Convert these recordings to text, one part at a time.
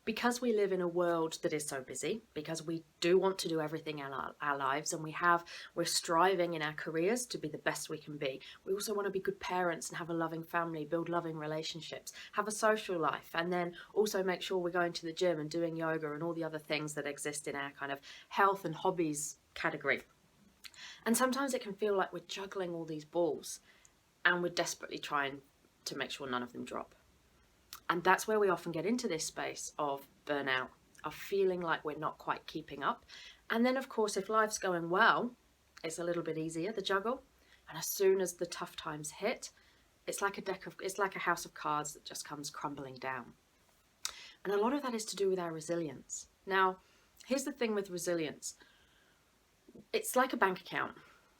Because we live in a world that is so busy, because we do want to do everything in our lives, and we're striving in our careers to be the best we can be. We also want to be good parents and have a loving family, build loving relationships, have a social life, and then also make sure we're going to the gym and doing yoga and all the other things that exist in our kind of health and hobbies category. And sometimes it can feel like we're juggling all these balls and we're desperately trying to make sure none of them drop. And that's where we often get into this space of burnout, of feeling like we're not quite keeping up. And then, of course, if life's going well, it's a little bit easier, the juggle. And as soon as the tough times hit, it's like a house of cards that just comes crumbling down. And a lot of that is to do with our resilience. Now, here's the thing with resilience. It's like a bank account.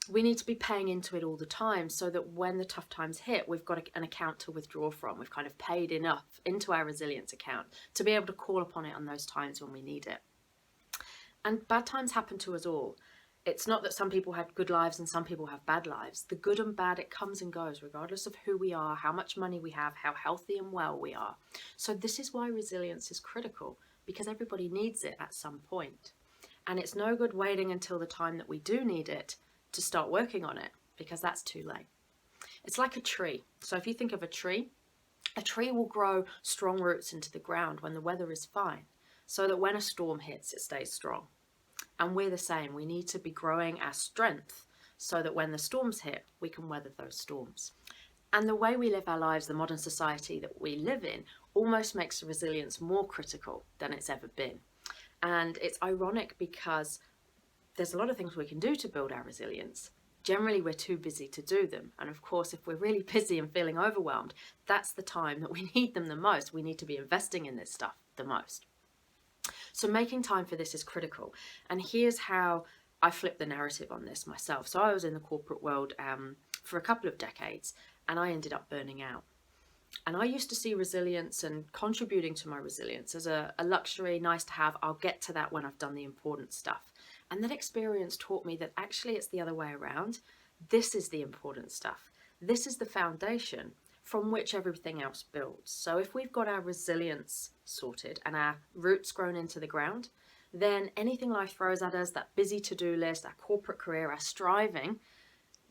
We need to be paying into it all the time so that when the tough times hit, we've got an account to withdraw from. We've kind of paid enough into our resilience account to be able to call upon it on those times when we need it. And bad times happen to us all. It's not that some people had good lives and some people have bad lives. The good and bad, it comes and goes, regardless of who we are, how much money we have, how healthy and well we are. So this is why resilience is critical, because everybody needs it at some point. And it's no good waiting until the time that we do need it to start working on it, because that's too late. It's like a tree. So if you think of a tree will grow strong roots into the ground when the weather is fine, so that when a storm hits, it stays strong. And we're the same. We need to be growing our strength so that when the storms hit, we can weather those storms. And the way we live our lives, the modern society that we live in, almost makes resilience more critical than it's ever been. And it's ironic because there's a lot of things we can do to build our resilience. Generally, we're too busy to do them. And of course, if we're really busy and feeling overwhelmed, that's the time that we need them the most. We need to be investing in this stuff the most. So making time for this is critical. And here's how I flipped the narrative on this myself. So I was in the corporate world for a couple of decades, and I ended up burning out. And I used to see resilience and contributing to my resilience as a luxury, nice to have. I'll get to that when I've done the important stuff. And that experience taught me that actually it's the other way around. This is the important stuff. This is the foundation from which everything else builds. So if we've got our resilience sorted and our roots grown into the ground, then anything life throws at us, that busy to-do list, our corporate career, our striving,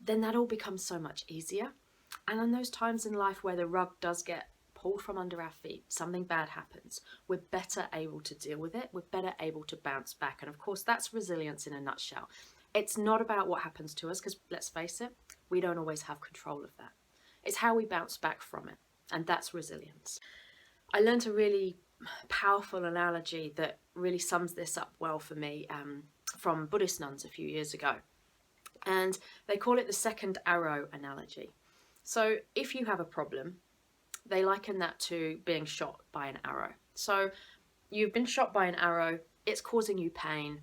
then that all becomes so much easier. And in those times in life where the rug does get pulled from under our feet, something bad happens, we're better able to deal with it. We're better able to bounce back. And of course, that's resilience in a nutshell. It's not about what happens to us, because let's face it, we don't always have control of that. It's how we bounce back from it. And that's resilience. I learned a really powerful analogy that really sums this up well for me from Buddhist nuns a few years ago. And they call it the second arrow analogy. So if you have a problem, they liken that to being shot by an arrow. So you've been shot by an arrow, it's causing you pain,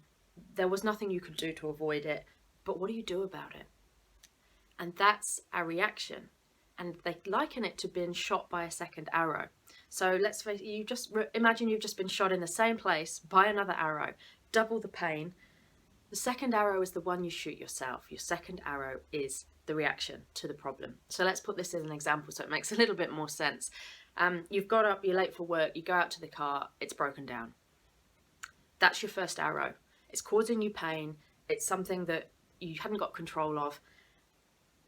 there was nothing you could do to avoid it, but what do you do about it? And that's our reaction. And they liken it to being shot by a second arrow. So let's face it, imagine you've just been shot in the same place by another arrow, double the pain. The second arrow is the one you shoot yourself. Your second arrow is the reaction to the problem. So let's put this as an example so it makes a little bit more sense. You've got up, you're late for work, you go out to the car, it's broken down. That's your first arrow. It's causing you pain. It's something that you haven't got control of.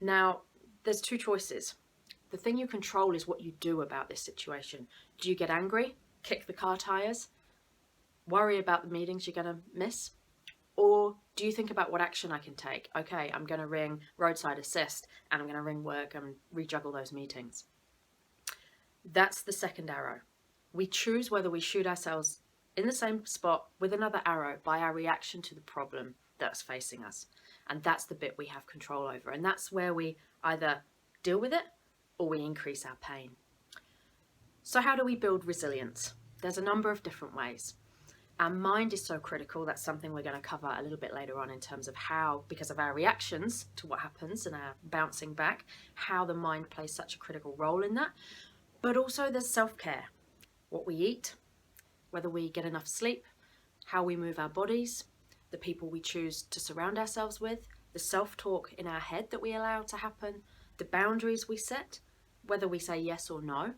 Now, there's two choices. The thing you control is what you do about this situation. Do you get angry, kick the car tires, worry about the meetings you're going to miss? Or do you think about what action I can take? Okay, I'm going to ring roadside assist and I'm going to ring work and rejuggle those meetings. That's the second arrow. We choose whether we shoot ourselves in the same spot with another arrow by our reaction to the problem that's facing us. And that's the bit we have control over. And that's where we either deal with it or we increase our pain. So how do we build resilience? There's a number of different ways. Our mind is so critical. That's something we're going to cover a little bit later on in terms of how, because of our reactions to what happens and our bouncing back, how the mind plays such a critical role in that. But also there's self-care, what we eat, whether we get enough sleep, how we move our bodies, the people we choose to surround ourselves with, the self-talk in our head that we allow to happen, the boundaries we set, whether we say yes or no.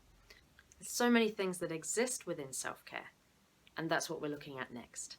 There's so many things that exist within self-care. And that's what we're looking at next.